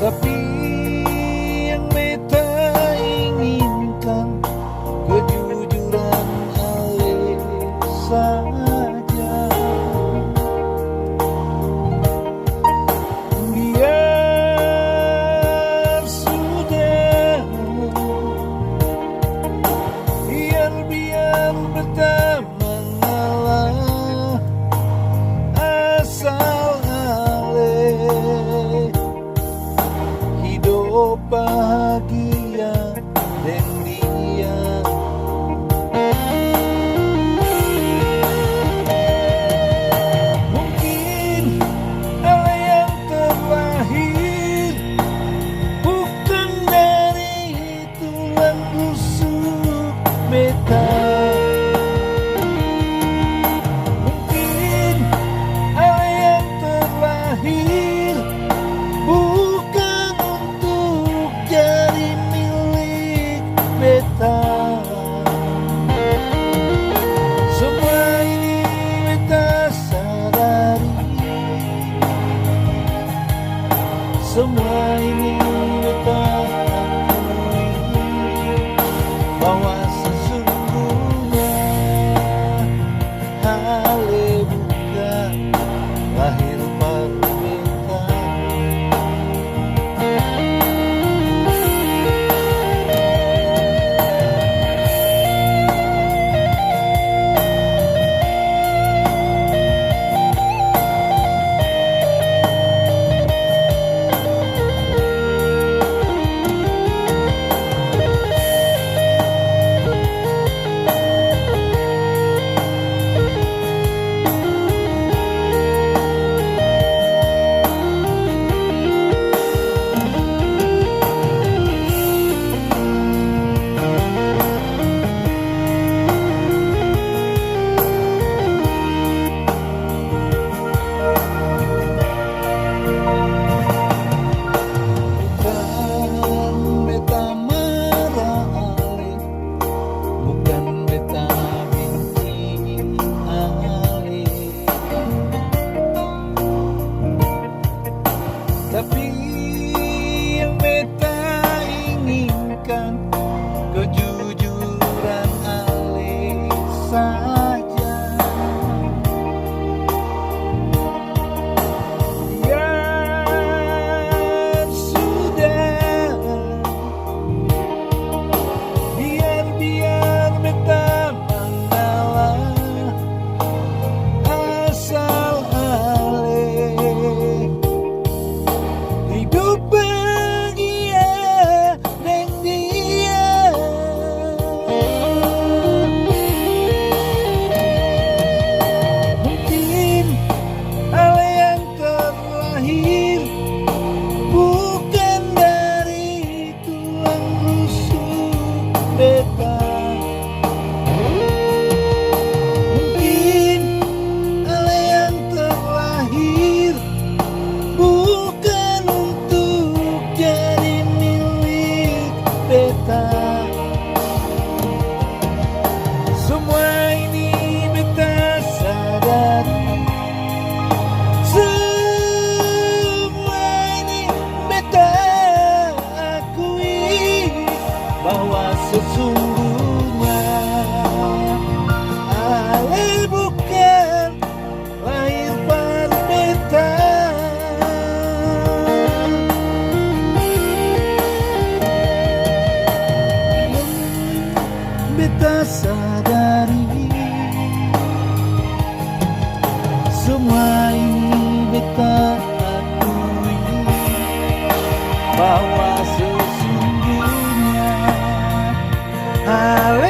Tapi yang beta inginkan kejujuran ale saja. Biar sudah, biar beta mengalah, asal ale hidup bahagia dan dia. Mungkin ale yang terlahir bukan dari tulang rusuk beta. Mungkin ale yang terlahir bukan untuk jadi milik beta. Semua ini beta sadari, semua ini beta akui, bahwa sesungguhnya hale bukan lahir baru beta. Bukan beta marah ale, bukan beta benci ale, tapi yang beta inginkan kejujuran ale saja. Biar sudah, biar beta mengalah, asal ale hidup bahagia dan dia. Mungkin ale yang terlahir bukan dari tulang rusuk beta. Mungkin ale yang terlahir bukan untuk jadi milik beta. Semua ini beta sadari, semua ini beta akui, bahwa sesungguhnya ale bukan lahir baru beta. Beta sadari, semua ini beta akui, bahwa sesungguhnya hal